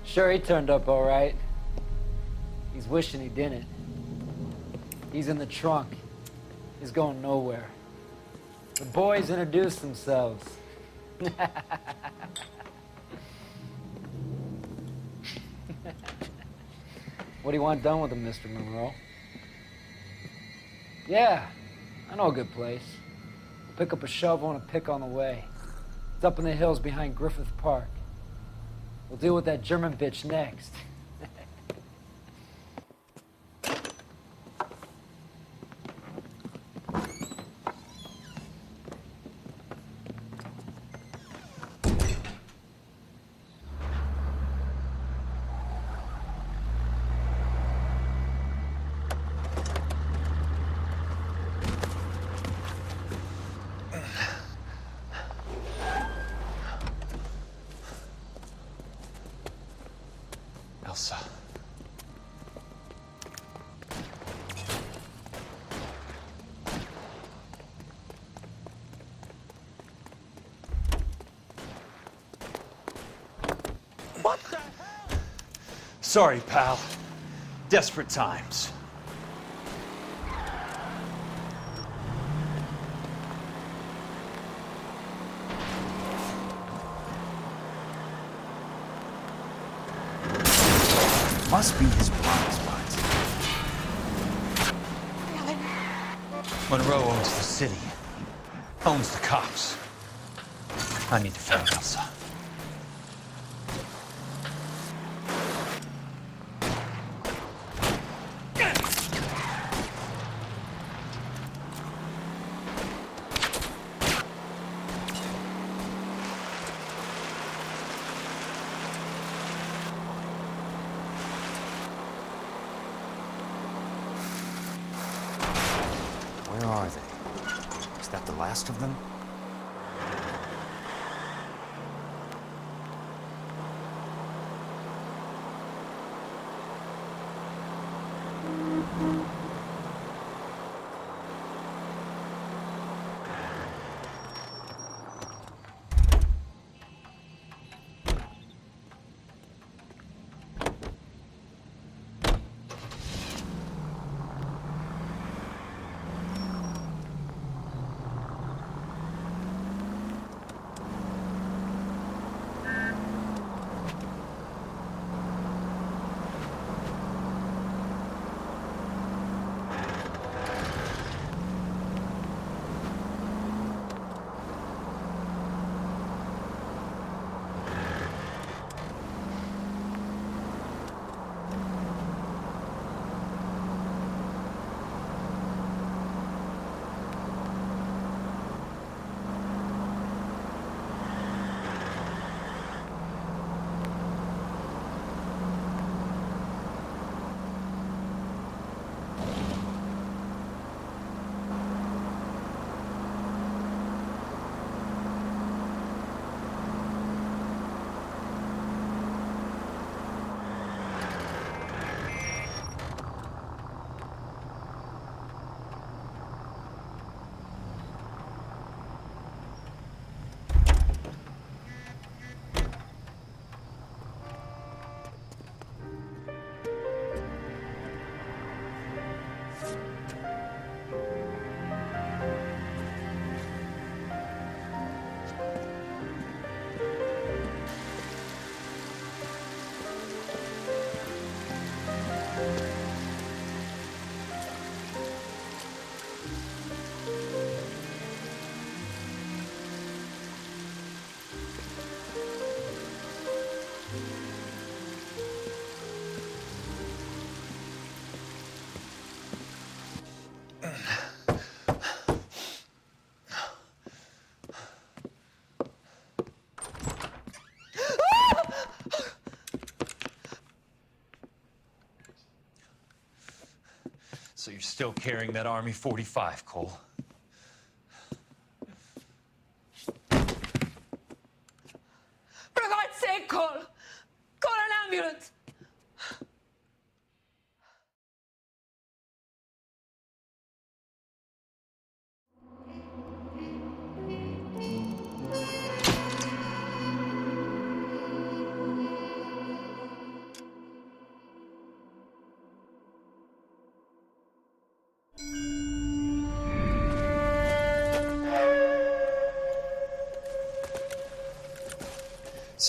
Sure, he turned up all right. He's wishing he didn't. He's in the trunk. He's going nowhere. The boys introduced themselves. What do you want done with him, Mr. Monroe? Yeah, I know a good place. We'll pick up a shovel and a pick on the way. It's up in the hills behind Griffith Park. We'll deal with that German bitch next. Elsa. What the hell? Sorry, pal. Desperate times. Must be his blind spots. Monroe owns the city. Owns the cops. I need to find Elsa. Where are they? Is that the last of them? So you're still carrying that Army 45, Cole? For God's sake, Cole! Call an ambulance!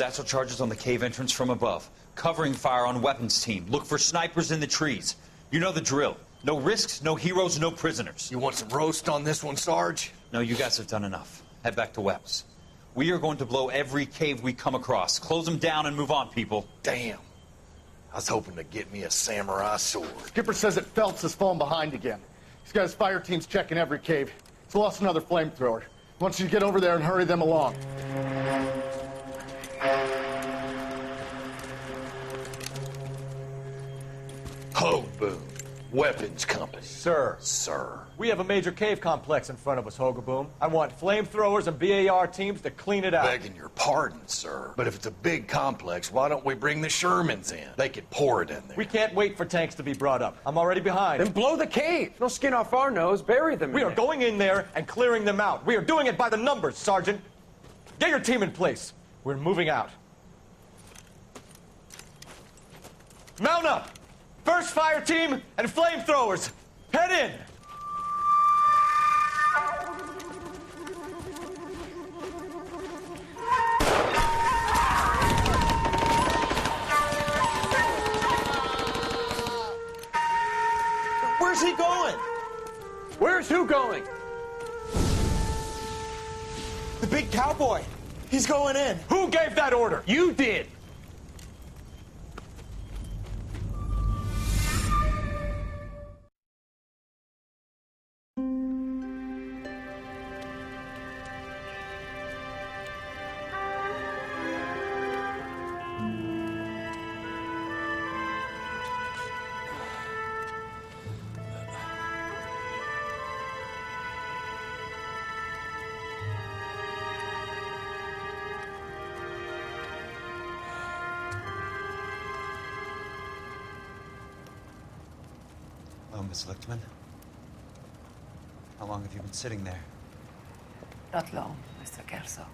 Satchel charges on the cave entrance from above. Covering fire on weapons team. Look for snipers in the trees. You know the drill. No risks, no heroes, no prisoners. You want some roast on this one, Sarge? No, you guys have done enough. Head back to Webb's. We are going to blow every cave we come across. Close them down and move on, people. Damn. I was hoping to get me a samurai sword. Skipper says that Phelps has fallen behind again. He's got his fire teams checking every cave. He's lost another flamethrower. He wants you to get over there and hurry them along. Hoboom. Weapons Company. Sir. Sir. We have a major cave complex in front of us, Hogaboom. I want flamethrowers and BAR teams to clean it out. Begging your pardon, sir. But if it's a big complex, why don't we bring the Shermans in? They could pour it in there. We can't wait for tanks to be brought up. I'm already behind. Then blow the cave. No skin off our nose. Bury them. We are going in there and clearing them out. We are doing it by the numbers, Sergeant. Get your team in place. We're moving out. Mount up! First fire team and flamethrowers. Head in! Where's he going? Where's who going? The big cowboy. He's going in. Who gave that order? You did. Hello, Miss Lichtman. How long have you been sitting there? Not long, Mr. Kelso.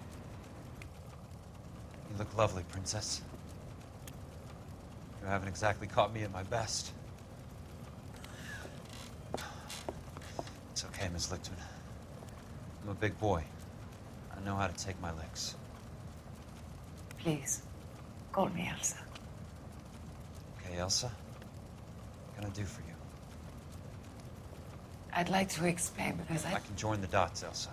You look lovely, Princess. You haven't exactly caught me at my best. It's okay, Miss Lichtman. I'm a big boy. I know how to take my licks. Please, call me Elsa. Okay, Elsa? What can I do for you? I'd like to explain because I can join the dots, Elsa.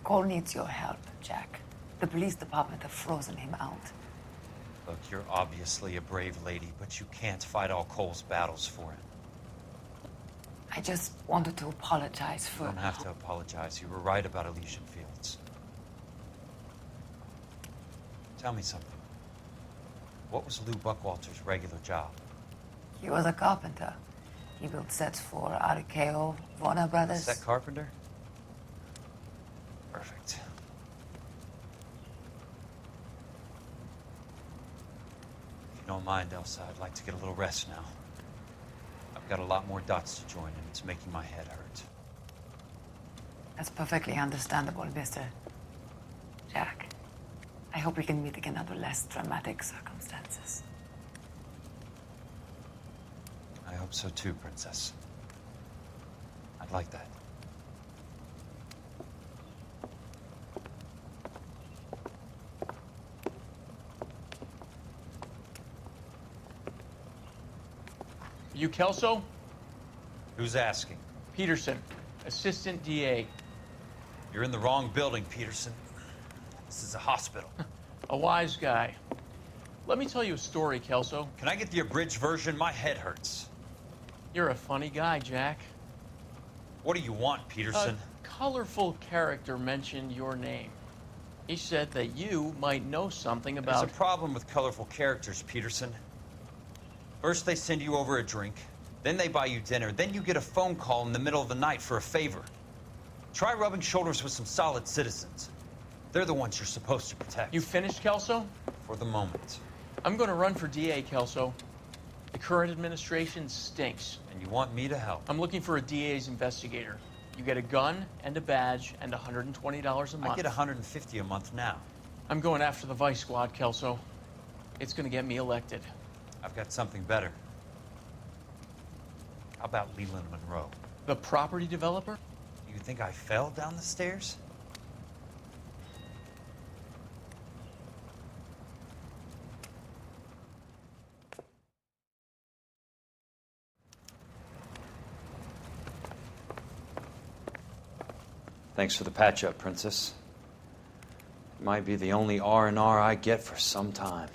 Cole needs your help, Jack. The police department have frozen him out. Look, you're obviously a brave lady, but you can't fight all Cole's battles for him. I just wanted to apologize for... You don't have to apologize. You were right about Elysian Fields. Tell me something. What was Lou Buckwalter's regular job? He was a carpenter. He built sets for RKO, Warner Brothers. Set carpenter? Perfect. If you don't mind, Elsa, I'd like to get a little rest now. I've got a lot more dots to join, and it's making my head hurt. That's perfectly understandable, Mr. Jack. I hope we can meet again under less dramatic circumstances. I hope so too, Princess. I'd like that. You Kelso? Who's asking? Peterson, Assistant DA. You're in the wrong building, Peterson. This is a hospital. A wise guy. Let me tell you a story, Kelso. Can I get the abridged version? My head hurts. You're a funny guy, Jack. What do you want, Peterson? A colorful character mentioned your name. He said that you might know something about... There's a problem with colorful characters, Peterson. First they send you over a drink, then they buy you dinner, then you get a phone call in the middle of the night for a favor. Try rubbing shoulders with some solid citizens. They're the ones you're supposed to protect. You finished, Kelso? For the moment. I'm going to run for DA, Kelso. The current administration stinks. And you want me to help? I'm looking for a DA's investigator. You get a gun and a badge and $120 a month. I get $150 a month now. I'm going after the Vice Squad, Kelso. It's going to get me elected. I've got something better. How about Leland Monroe? The property developer? You think I fell down the stairs? Thanks for the patch-up, Princess. It might be the only R&R I get for some time.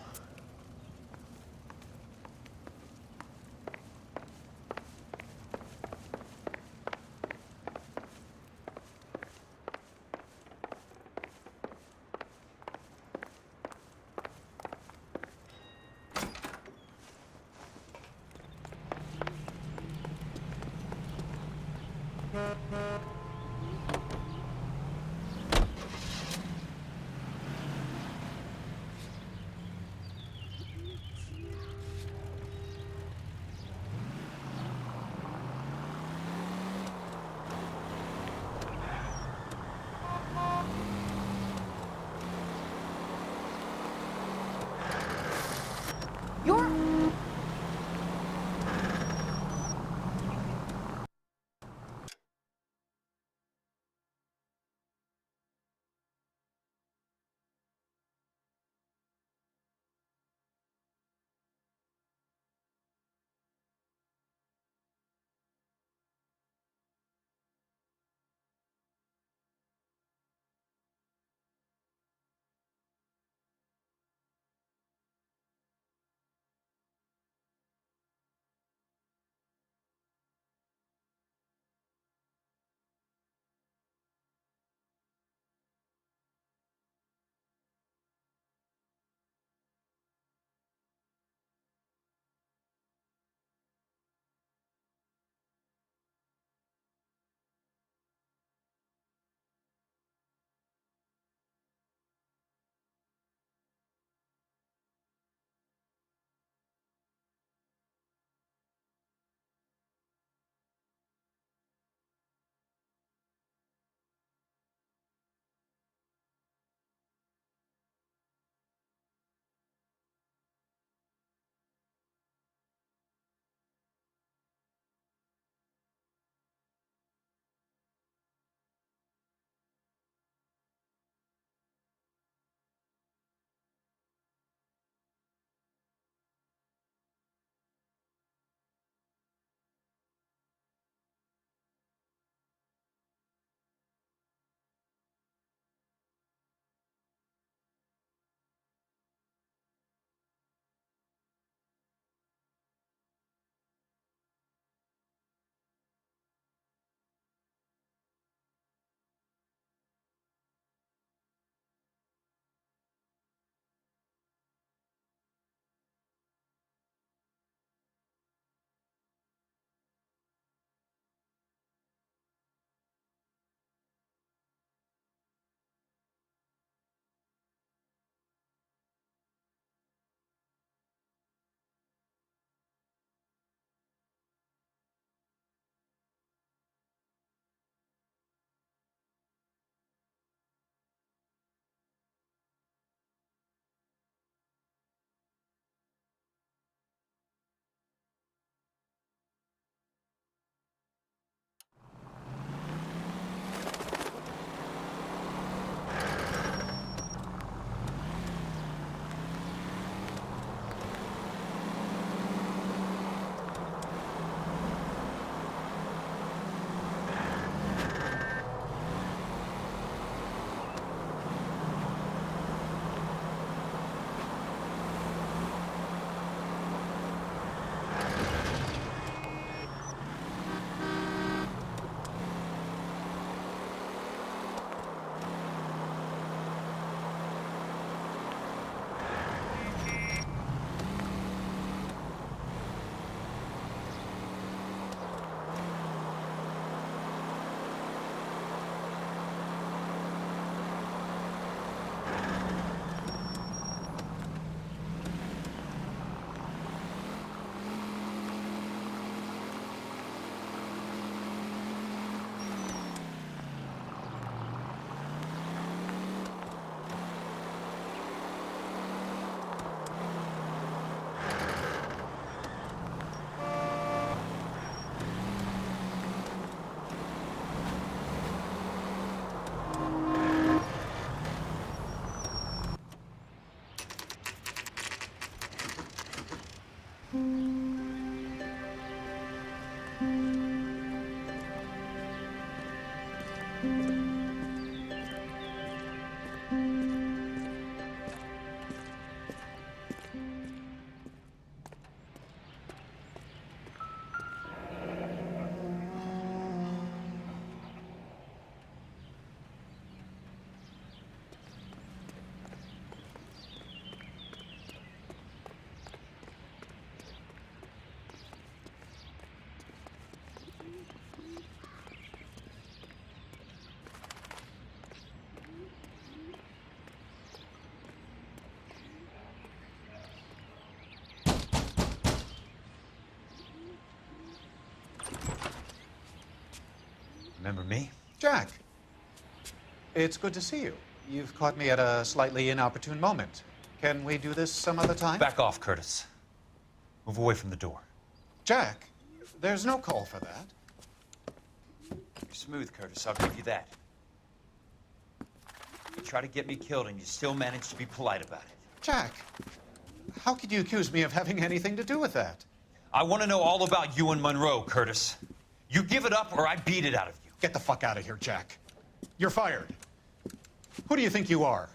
Remember me? Jack, it's good to see you. You've caught me at a slightly inopportune moment. Can we do this some other time? Back off, Curtis. Move away from the door. Jack, there's no call for that. You're smooth, Curtis. I'll give you that. You try to get me killed and you still manage to be polite about it. Jack, how could you accuse me of having anything to do with that? I want to know all about you and Monroe, Curtis. You give it up or I beat it out of you. Get the fuck out of here, Jack. You're fired. Who do you think you are?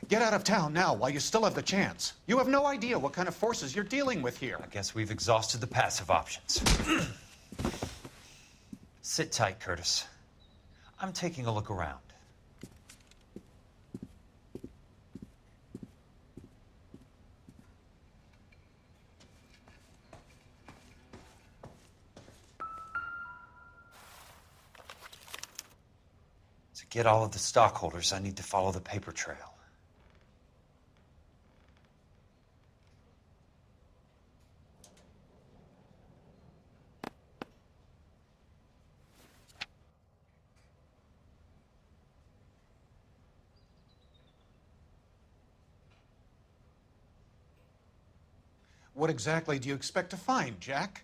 Get out of town now while you still have the chance. You have no idea what kind of forces you're dealing with here. I guess we've exhausted the passive options. Sit tight, Curtis. I'm taking a look around. To get all of the stockholders, I need to follow the paper trail. What exactly do you expect to find, Jack?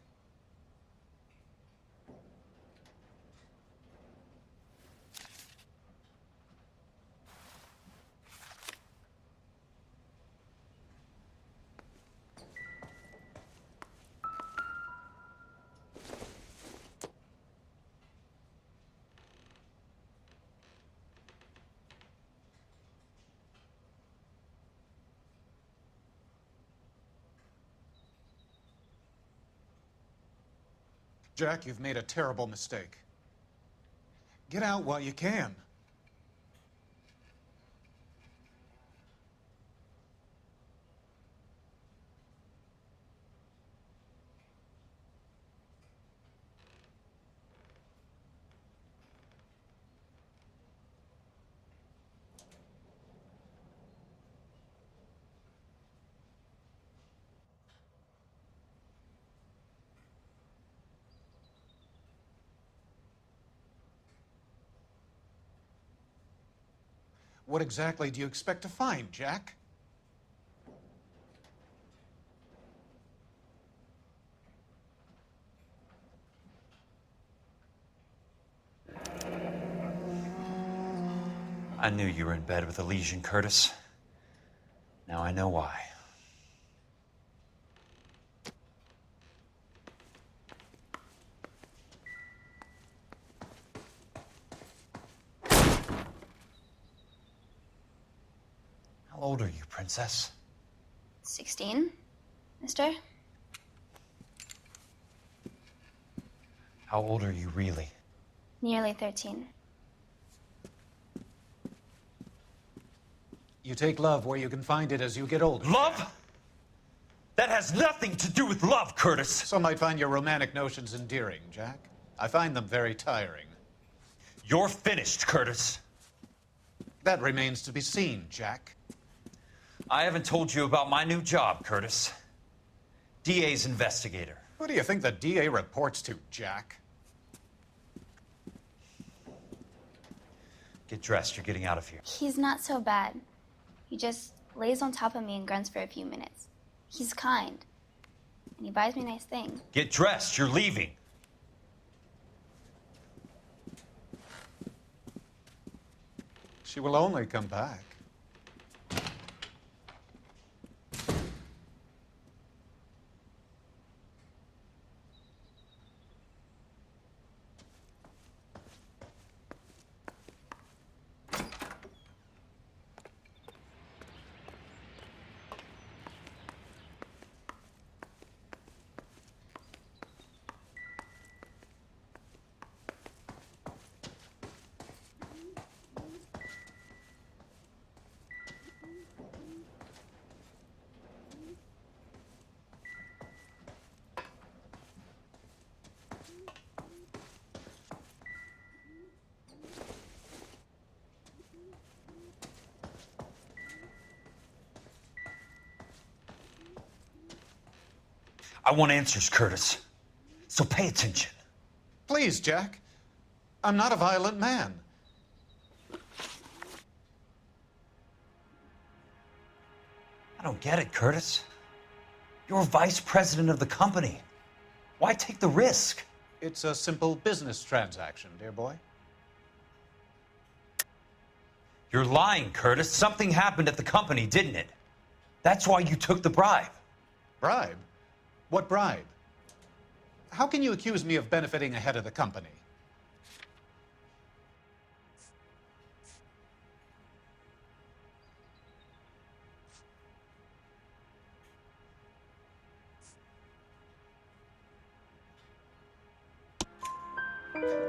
Jack, you've made a terrible mistake. Get out while you can. What exactly do you expect to find, Jack? I knew you were in bed with a lesion, Curtis. Now I know why. How old are you, Princess? 16, mister? How old are you really? Nearly 13. You take love where you can find it as you get older. Love? That has nothing to do with love, Curtis. Some might find your romantic notions endearing, Jack. I find them very tiring. You're finished, Curtis. That remains to be seen, Jack. I haven't told you about my new job, Curtis. DA's investigator. Who do you think the DA reports to, Jack? Get dressed, you're getting out of here. He's not so bad. He just lays on top of me and grunts for a few minutes. He's kind. And he buys me nice things. Get dressed, you're leaving. She will only come back. I want answers, Curtis. So pay attention. Please, Jack. I'm not a violent man. I don't get it, Curtis. You're vice president of the company. Why take the risk? It's a simple business transaction, dear boy. You're lying, Curtis. Something happened at the company, didn't it? That's why you took the bribe. Bribe? What bribe? How can you accuse me of benefiting ahead of the company?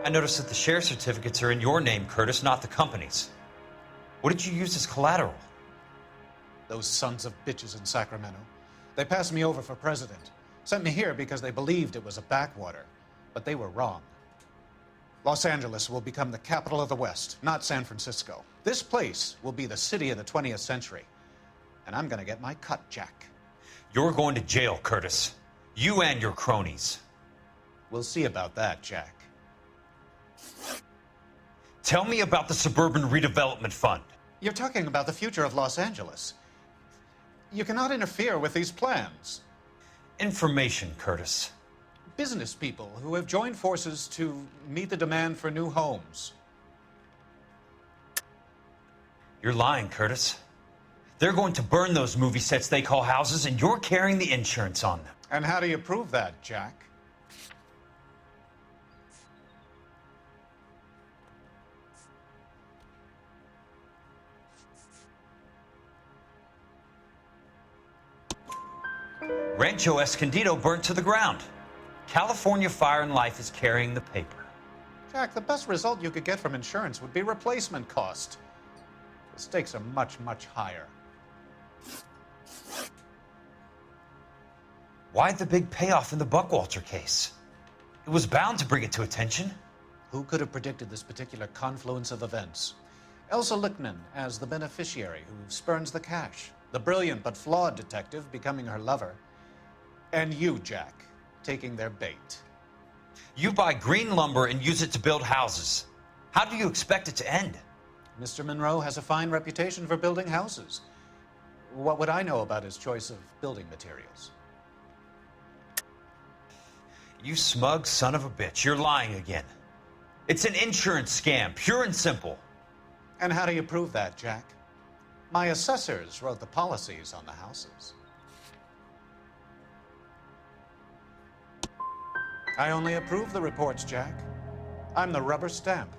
I noticed that the share certificates are in your name, Curtis, not the company's. What did you use as collateral? Those sons of bitches in Sacramento. They passed me over for president. Sent me here because they believed it was a backwater. But they were wrong. Los Angeles will become the capital of the West, not San Francisco. This place will be the city of the 20th century. And I'm gonna get my cut, Jack. You're going to jail, Curtis. You and your cronies. We'll see about that, Jack. Tell me about the Suburban Redevelopment Fund. You're talking about the future of Los Angeles. You cannot interfere with these plans. Information, Curtis. Business people who have joined forces to meet the demand for new homes. You're lying, Curtis. They're going to burn those movie sets they call houses, and you're carrying the insurance on them. And how do you prove that, Jack? Rancho Escondido burnt to the ground. California Fire and Life is carrying the paper. Jack, the best result you could get from insurance would be replacement cost. The stakes are much, much higher. Why the big payoff in the Buckwalter case? It was bound to bring it to attention. Who could have predicted this particular confluence of events? Elsa Lichtman as the beneficiary who spurns the cash. The brilliant but flawed detective becoming her lover. And you, Jack, taking their bait. You buy green lumber and use it to build houses. How do you expect it to end? Mr. Monroe has a fine reputation for building houses. What would I know about his choice of building materials? You smug son of a bitch, you're lying again. It's an insurance scam, pure and simple. And how do you prove that, Jack? My assessors wrote the policies on the houses. I only approve the reports, Jack. I'm the rubber stamp.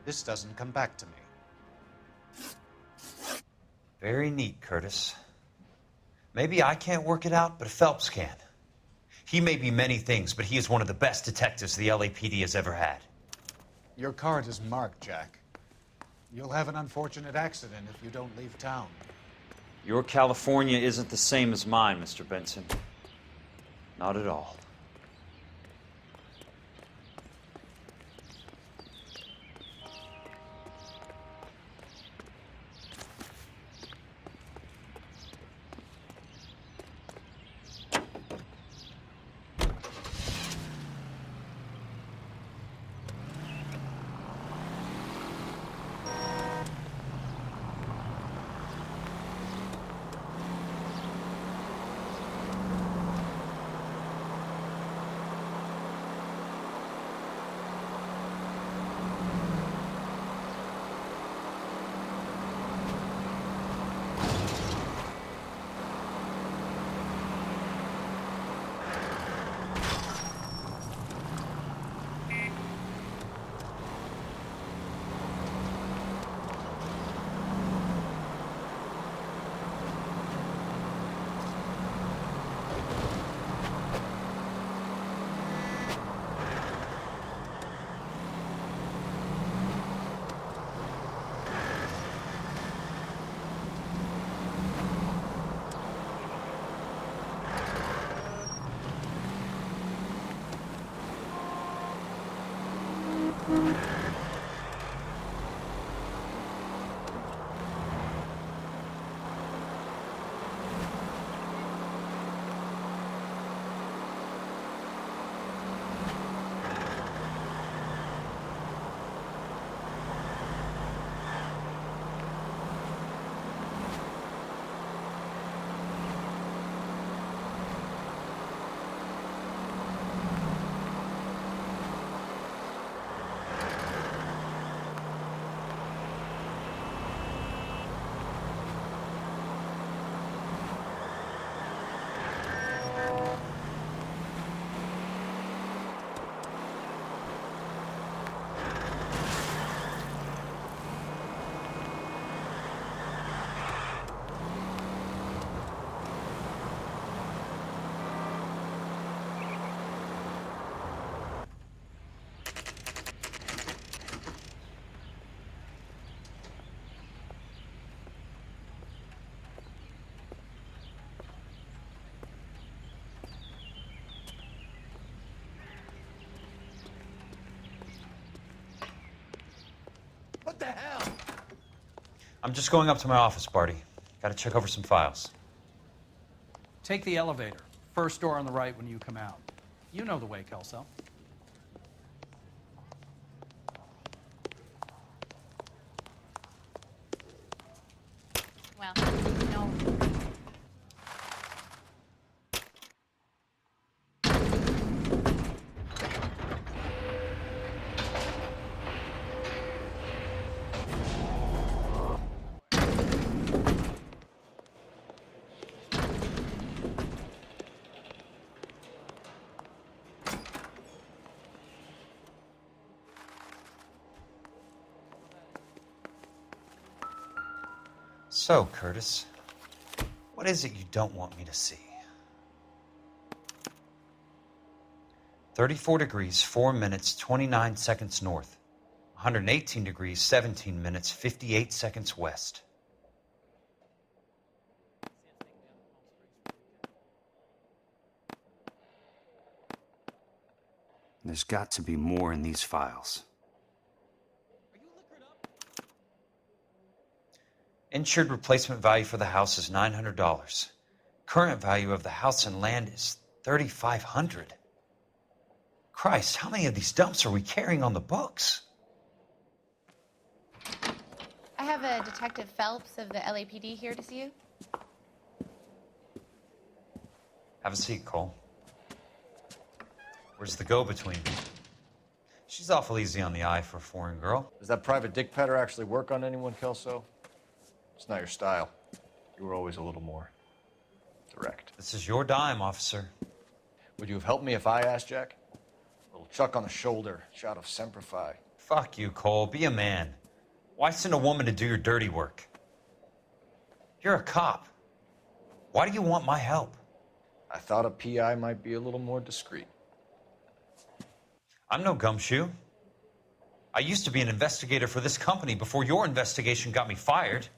This doesn't come back to me. Very neat, Curtis. Maybe I can't work it out, but Phelps can. He may be many things, but he is one of the best detectives the LAPD has ever had. Your card is marked, Jack. You'll have an unfortunate accident if you don't leave town. Your California isn't the same as mine, Mr. Benson. Not at all. What the hell? I'm just going up to my office, Barty. Gotta check over some files. Take the elevator. First door on the right when you come out. You know the way, Kelso. Well, no. So, Curtis, what is it you don't want me to see? 34 degrees, 4 minutes, 29 seconds north. 118 degrees, 17 minutes, 58 seconds west. There's got to be more in these files. Insured replacement value for the house is $900. Current value of the house and land is $3,500. Christ, how many of these dumps are we carrying on the books? I have a Detective Phelps of the LAPD here to see you. Have a seat, Cole. Where's the go-between? She's awful easy on the eye for a foreign girl. Does that private dick petter actually work on anyone, Kelso? It's not your style. You were always a little more direct. This is your dime, officer. Would you have helped me if I asked, Jack? A little chuck on the shoulder, shot of Semper Fi. Fuck you, Cole. Be a man. Why send a woman to do your dirty work? You're a cop. Why do you want my help? I thought a PI might be a little more discreet. I'm no gumshoe. I used to be an investigator for this company before your investigation got me fired.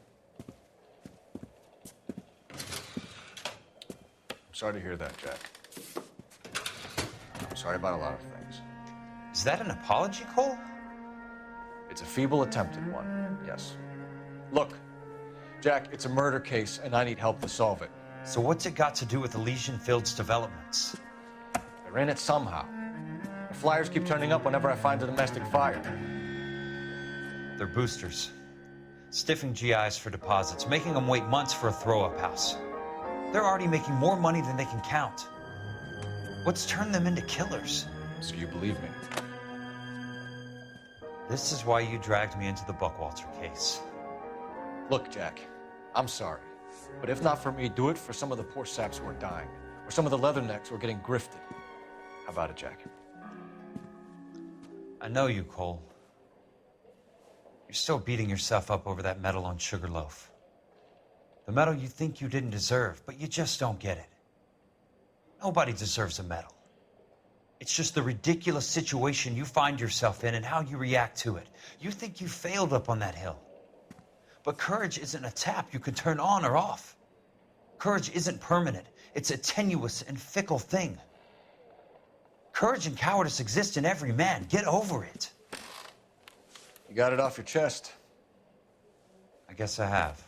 Sorry to hear that, Jack. I'm sorry about a lot of things. Is that an apology, Cole? It's a feeble attempted one, yes. Look, Jack, it's a murder case, and I need help to solve it. So what's it got to do with Elysian Fields developments? They're in it somehow. The flyers keep turning up whenever I find a domestic fire. They're boosters. Stiffing GIs for deposits, making them wait months for a throw-up house. They're already making more money than they can count. What's turned them into killers? So you believe me? This is why you dragged me into the Buckwalter case. Look, Jack, I'm sorry. But if not for me, do it for some of the poor saps who are dying. Or some of the leathernecks who are getting grifted. How about it, Jack? I know you, Cole. You're still beating yourself up over that medal on Sugarloaf. The medal you think you didn't deserve, but you just don't get it. Nobody deserves a medal. It's just the ridiculous situation you find yourself in and how you react to it. You think you failed up on that hill. But courage isn't a tap you can turn on or off. Courage isn't permanent. It's a tenuous and fickle thing. Courage and cowardice exist in every man. Get over it. You got it off your chest. I guess I have.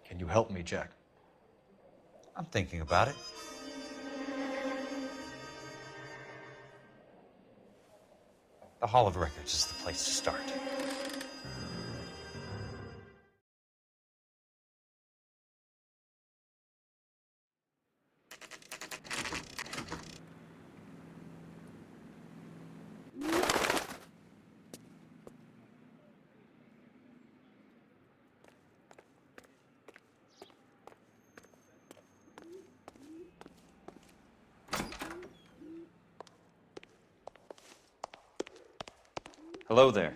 Can you help me, Jack? I'm thinking about it. The Hall of Records is the place to start. Hello there.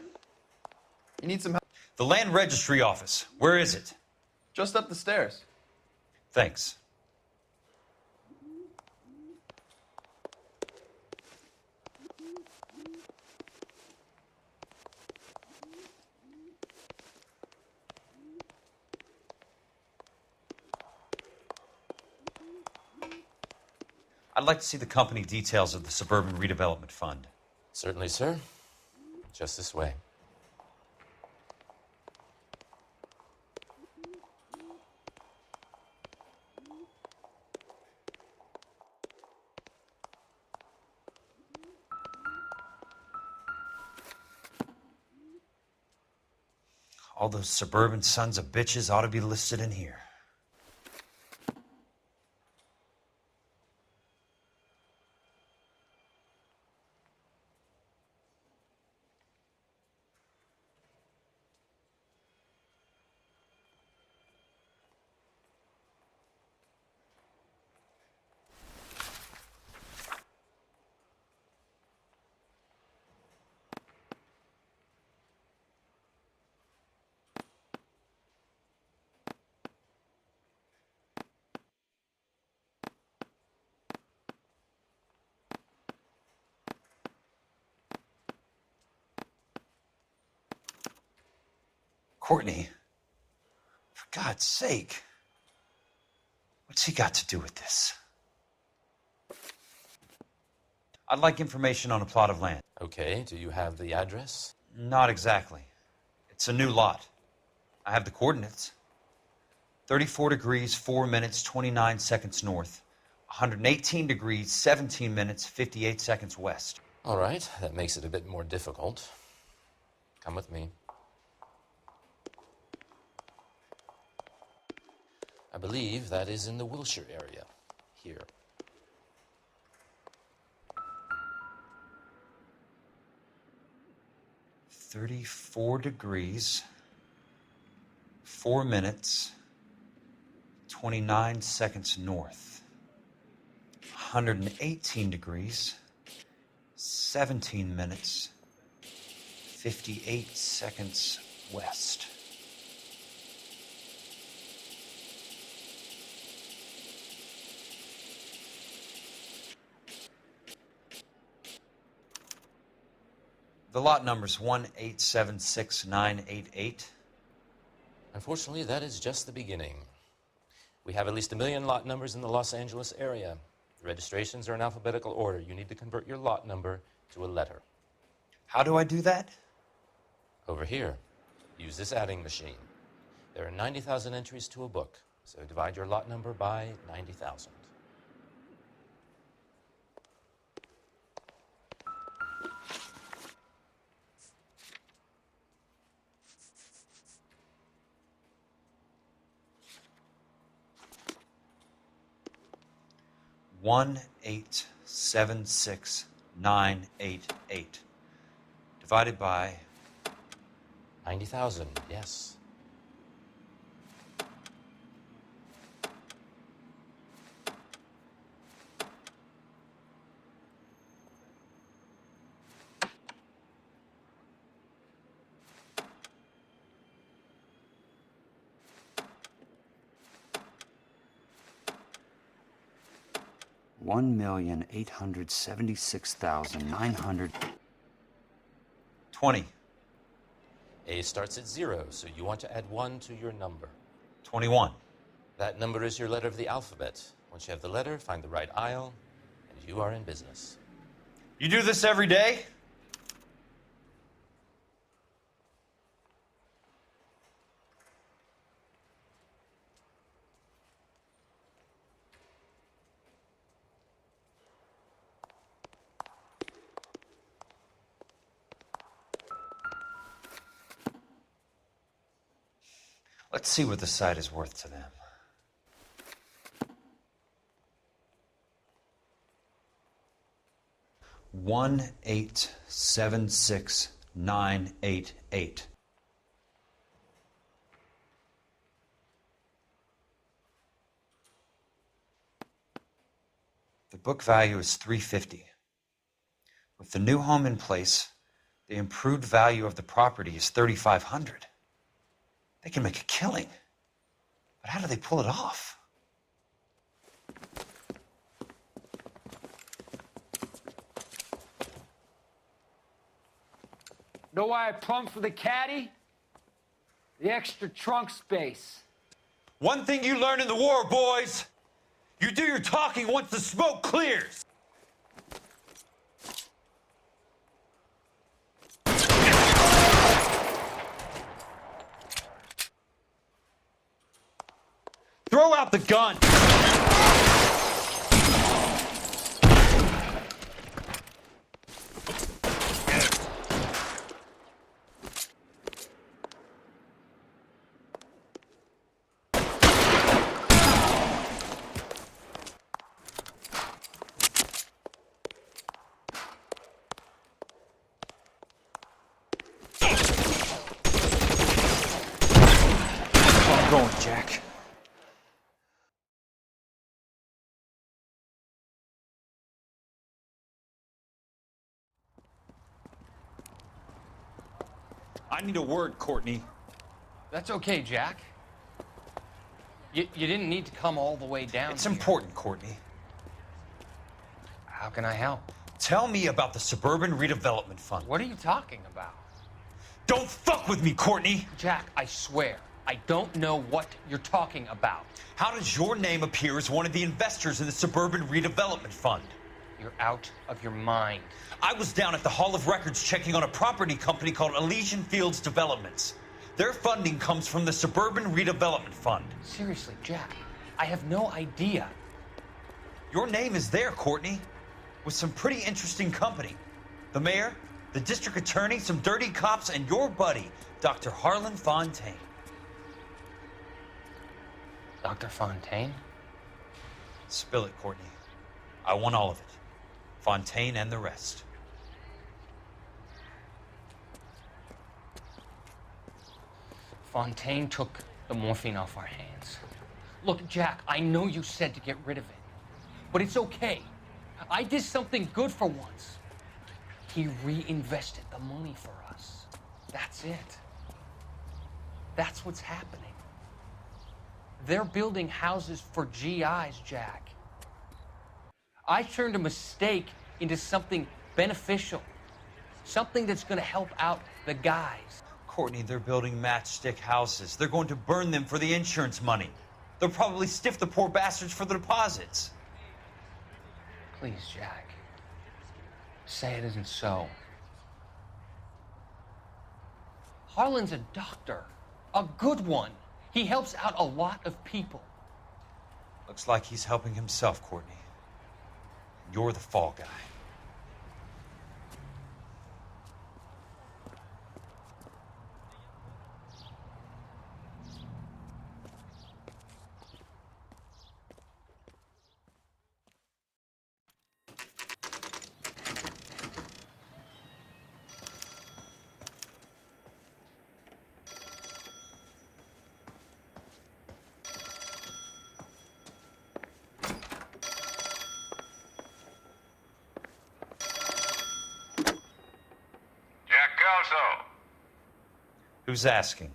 You need some help? The Land Registry Office. Where is it? Just up the stairs. Thanks. I'd like to see the company details of the Suburban Redevelopment Fund. Certainly, sir. Just this way. All those suburban sons of bitches ought to be listed in here. Courtney, for God's sake, what's he got to do with this? I'd like information on a plot of land. Okay, do you have the address? Not exactly. It's a new lot. I have the coordinates. 34 degrees, 4 minutes, 29 seconds north. 118 degrees, 17 minutes, 58 seconds west. All right, that makes it a bit more difficult. Come with me. I believe that is in the Wilshire area, here. "34 degrees, 4 minutes, 29 seconds north. 118 degrees, 17 minutes, 58 seconds west." The lot number's 1876988. Unfortunately, that is just the beginning. We have at least 1 million lot numbers in the Los Angeles area. The registrations are in alphabetical order. You need to convert your lot number to a letter. How do I do that? Over here. Use this adding machine. There are 90,000 entries to a book, so divide your lot number by 90,000. One 1876988 divided by 90,000, yes. $1,876,900. 20. A starts at 0, so you want to add 1 to your number. 21. That number is your letter of the alphabet. Once you have the letter, find the right aisle, and you are in business. You do this every day? Let's see what the site is worth to them. $1,876,988. The book value is $350. With the new home in place, the improved value of the property is $3,500. They can make a killing. But how do they pull it off? Know why I plumbed for the caddy? The extra trunk space. One thing you learn in the war, boys, you do your talking once the smoke clears. Throw out the gun! I need a word, Courtney. That's okay, Jack. You didn't need to come all the way down It's here. important, Courtney. How can I help? Tell me about the Suburban Redevelopment Fund. What are you talking about? Don't fuck with me, Courtney! Jack, I swear, I don't know what you're talking about. How does your name appear as one of the investors in the Suburban Redevelopment Fund? You're out of your mind. I was down at the Hall of Records checking on a property company called Elysian Fields Developments. Their funding comes from the Suburban Redevelopment Fund. Seriously, Jack, I have no idea. Your name is there, Courtney, with some pretty interesting company. The mayor, the district attorney, some dirty cops, and your buddy, Dr. Harlan Fontaine. Dr. Fontaine? Spill it, Courtney. I want all of it. Fontaine and the rest. Fontaine took the morphine off our hands. Look, Jack, I know you said to get rid of it, but it's okay. I did something good for once. He reinvested the money for us. That's it. That's what's happening. They're building houses for GIs, Jack. I turned a mistake into something beneficial, something that's going to help out the guys. Courtney, they're building matchstick houses. They're going to burn them for the insurance money. They'll probably stiff the poor bastards for the deposits. Please, Jack. Say it isn't so. Harlan's a doctor, a good one. He helps out a lot of people. Looks like he's helping himself, Courtney. You're the fall guy. Who's asking?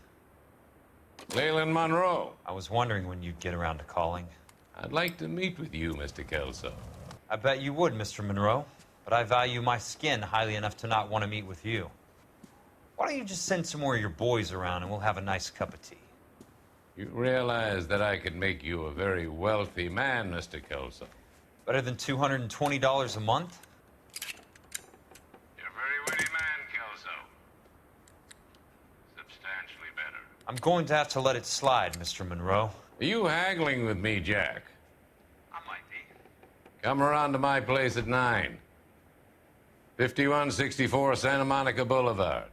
Leland Monroe. I was wondering when you'd get around to calling. I'd like to meet with you, Mr. Kelso. I bet you would, Mr. Monroe. But I value my skin highly enough to not want to meet with you. Why don't you just send some more of your boys around and we'll have a nice cup of tea? You realize that I could make you a very wealthy man, Mr. Kelso. Better than $220 a month? You're a very witty man, Kelso. Substantially better. I'm going to have to let it slide, Mr. Monroe. Are you haggling with me, Jack? I might be. Come around to my place at 9. 5164 Santa Monica Boulevard.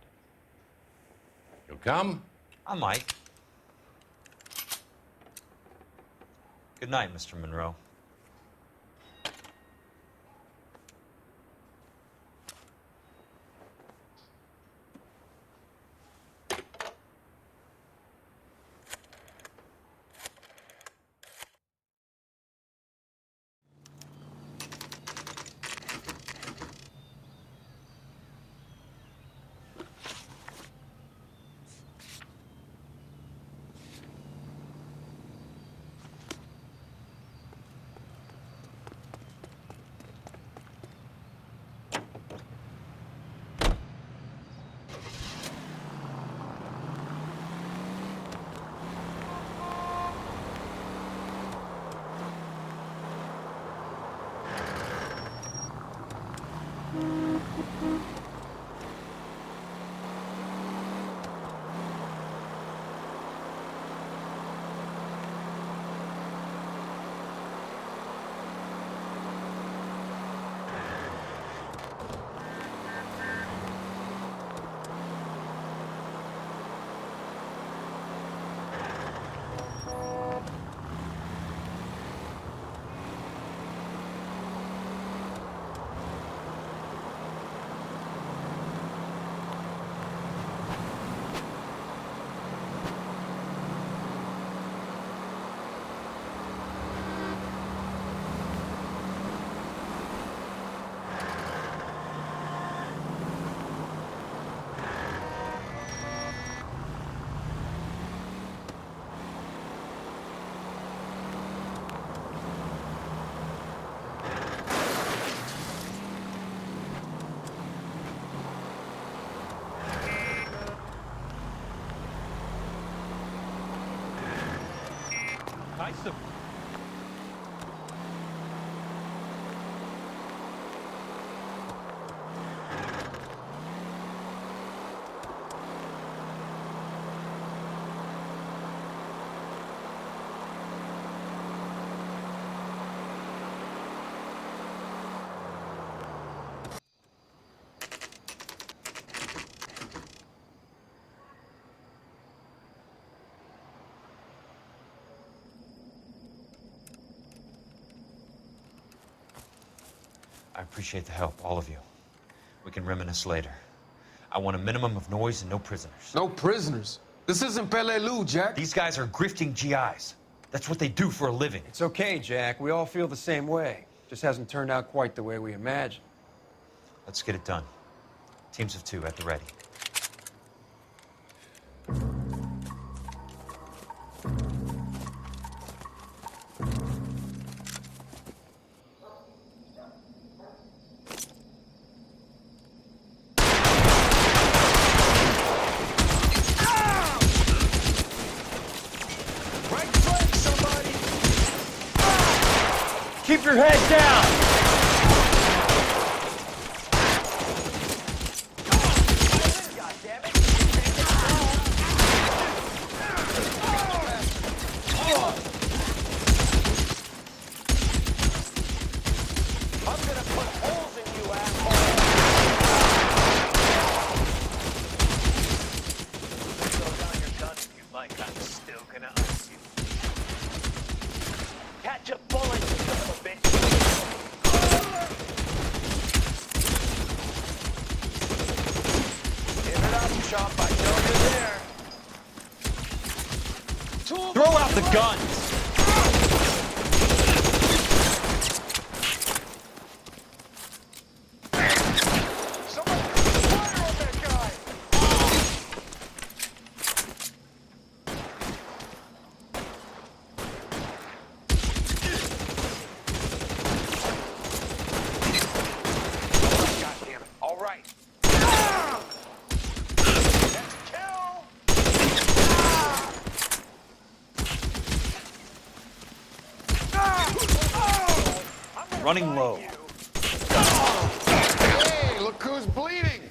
You'll come? I might. Good night, Mr. Monroe. decisive. I appreciate the help, all of you. We can reminisce later. I want a minimum of noise and no prisoners. No prisoners? This isn't Peleliu, Jack. These guys are grifting GIs. That's what they do for a living. It's okay, Jack. We all feel the same way. Just hasn't turned out quite the way we imagined. Let's get it done. Teams of 2 at the ready. Keep your head down! Throw out the guns! Running low. Hey, look who's bleeding!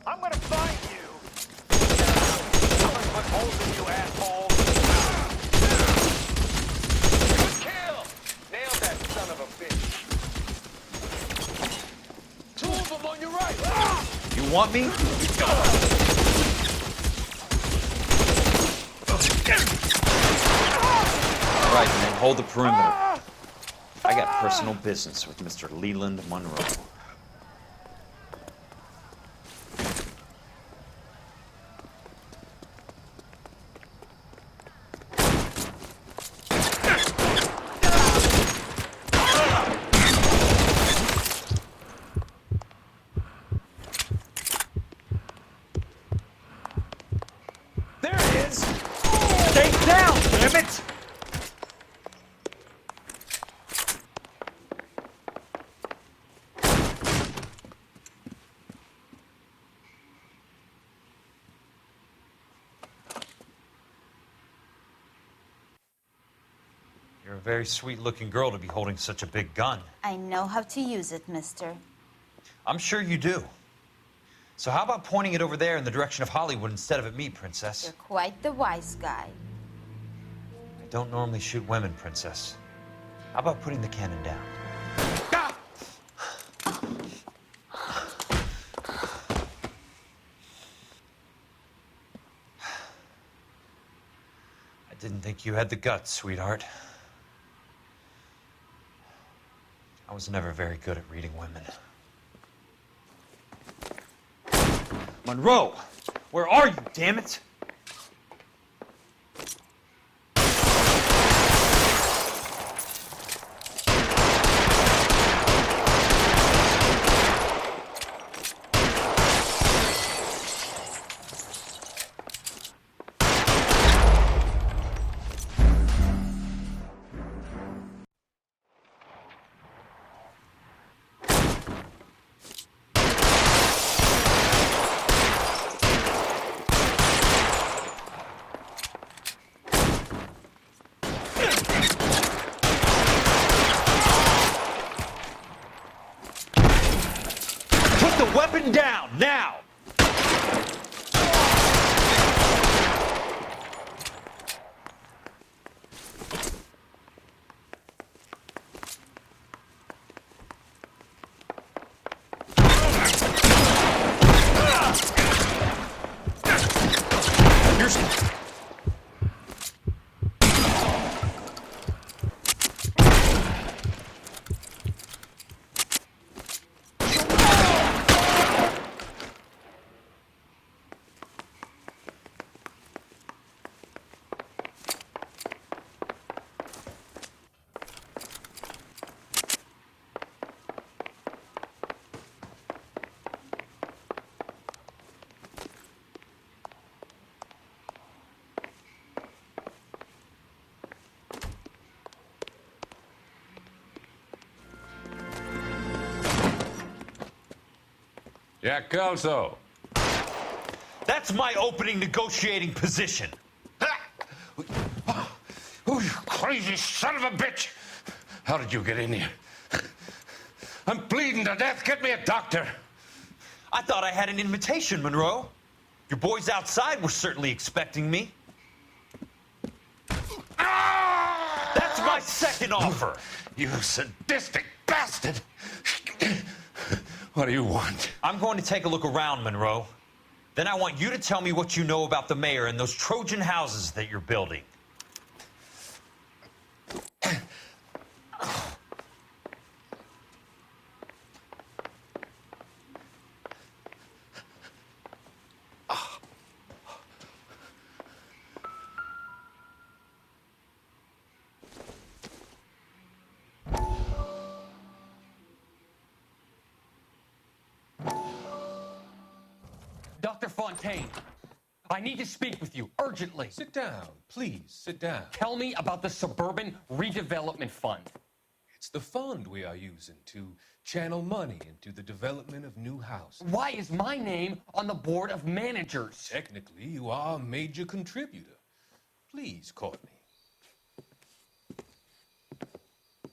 I'm gonna find you. I'm gonna put holes in you, asshole. Good kill. Nailed that son of a bitch. 2 of them on your right. You want me? All right, then hold the perimeter. I got personal business with Mr. Leland Monroe. Stay down, damn it! You're a very sweet-looking girl to be holding such a big gun. I know how to use it, mister. I'm sure you do. So how about pointing it over there in the direction of Hollywood instead of at me, Princess? You're quite the wise guy. I don't normally shoot women, Princess. How about putting the cannon down? I didn't think you had the guts, sweetheart. I was never very good at reading women. Monroe! Where are you, damn it? the weapon down, now! Jack Kelso. That's my opening negotiating position. Oh, you crazy son of a bitch! How did you get in here? I'm bleeding to death. Get me a doctor. I thought I had an invitation, Monroe. Your boys outside were certainly expecting me. That's my second offer. You sadistic bastard! What do you want? I'm going to take a look around, Monroe. Then I want you to tell me what you know about the mayor and those Trojan houses that you're building. Dr. Fontaine, I need to speak with you urgently. Sit down, please, sit down. Tell me about the Suburban Redevelopment Fund. It's the fund we are using to channel money into the development of new houses. Why is my name on the board of managers? Technically, you are a major contributor. Please, Courtney.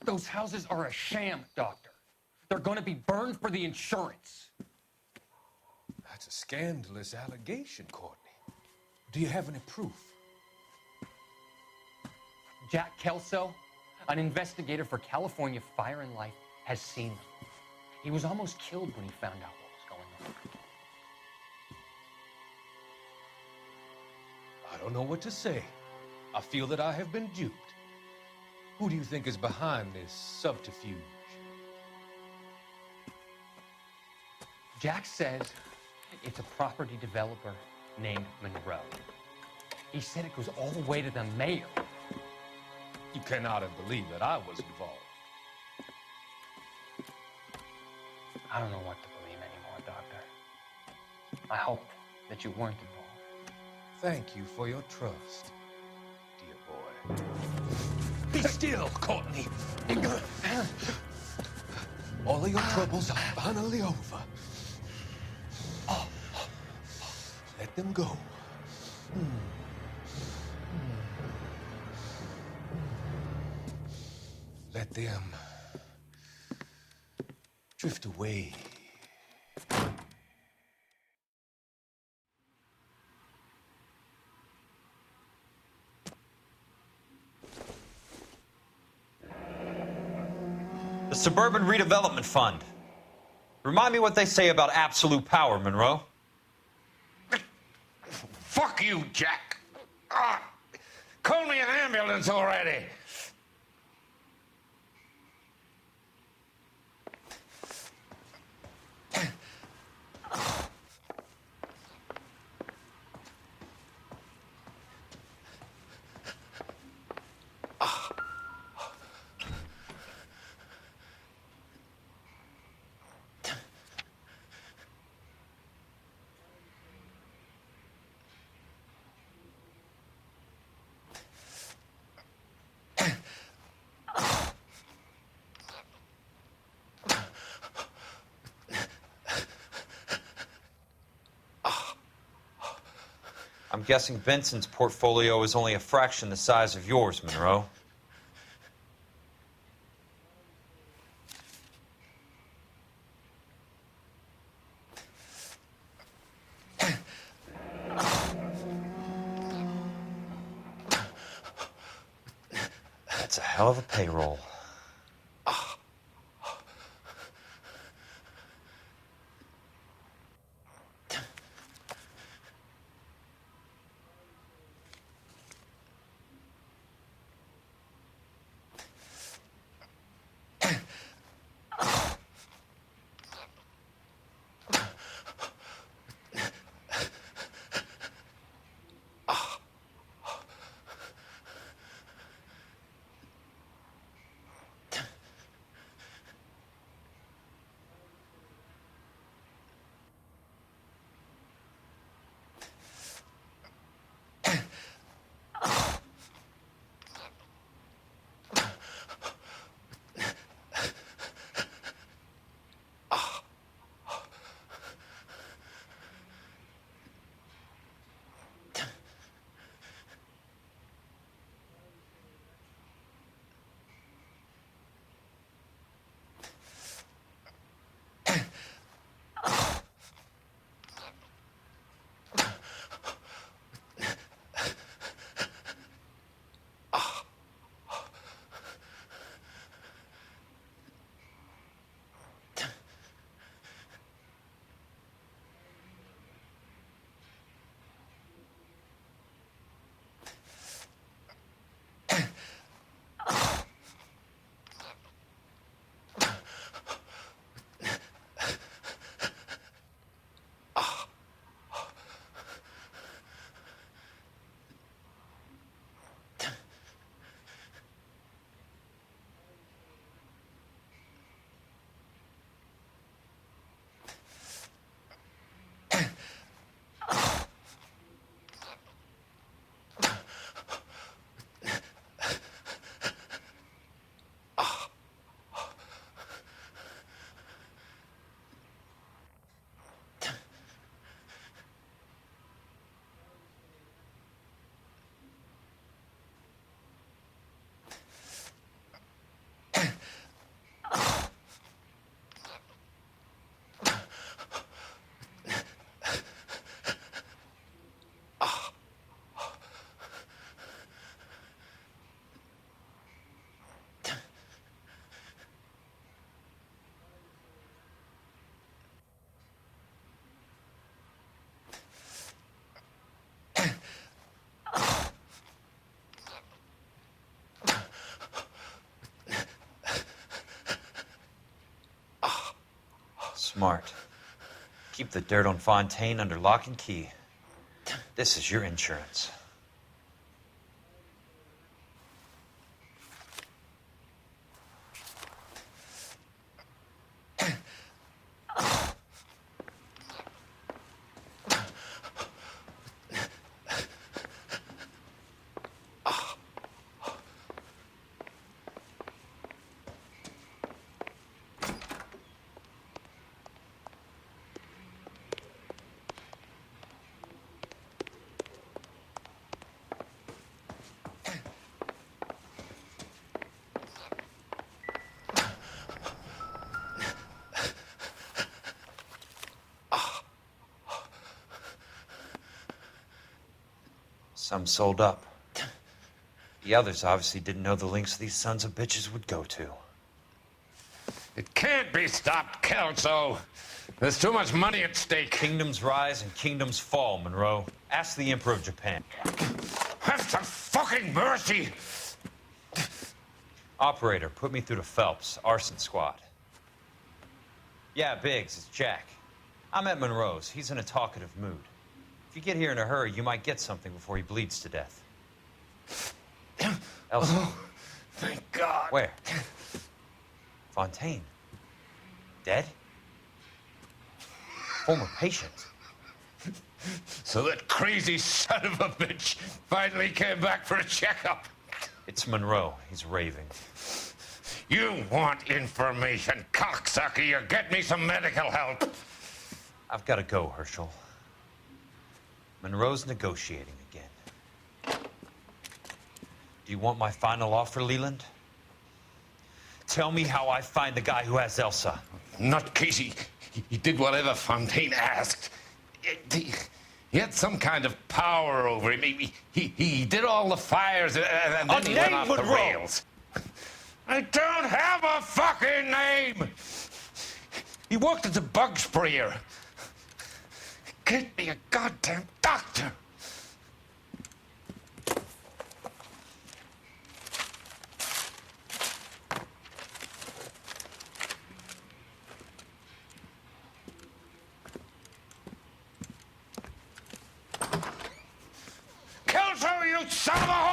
Those houses are a sham, Doctor. They're going to be burned for the insurance. That's a scandalous allegation, Courtney. Do you have any proof? Jack Kelso, an investigator for California Fire and Life, has seen them. He was almost killed when he found out what was going on. I don't know what to say. I feel that I have been duped. Who do you think is behind this subterfuge? Jack says it's a property developer named Monroe. He said it goes all the way to the mayor. You cannot have believed that I was involved. I don't know what to believe anymore, Doctor. I hoped that you weren't involved. Thank you for your trust, dear boy. Be still, Courtney. All of your troubles are finally over. Let them go. Let them drift away. The Suburban Redevelopment Fund. Remind me what they say about absolute power, Monroe. Fuck you, Jack. Call me an ambulance already. I'm guessing Benson's portfolio is only a fraction the size of yours, Monroe. hell of a payroll. Smart. Keep the dirt on Fontaine under lock and key. This is your insurance. Some sold up. The others obviously didn't know the lengths these sons of bitches would go to. It can't be stopped, Kelso. There's too much money at stake. Kingdoms rise and kingdoms fall, Monroe. Ask the Emperor of Japan. Have some fucking mercy! Operator, put me through to Phelps, arson squad. Yeah, Biggs, it's Jack. I'm at Monroes. He's in a talkative mood. If you get here in a hurry, you might get something before he bleeds to death. Elsa. Oh, thank God. Where? Fontaine. Dead? Former patient. So that crazy son of a bitch finally came back for a checkup. It's Monroe. He's raving. You want information, cocksucker. You get me some medical help. I've got to go, Herschel. Monroe's negotiating again. Do you want my final offer, Leland? Tell me how I find the guy who has Elsa. Not Casey. He did whatever Fontaine asked. He had some kind of power over him. He did all the fires and then he went off the rails. I don't have a fucking name! He worked as a bug sprayer. Get me a goddamn doctor! Kill her, you son of a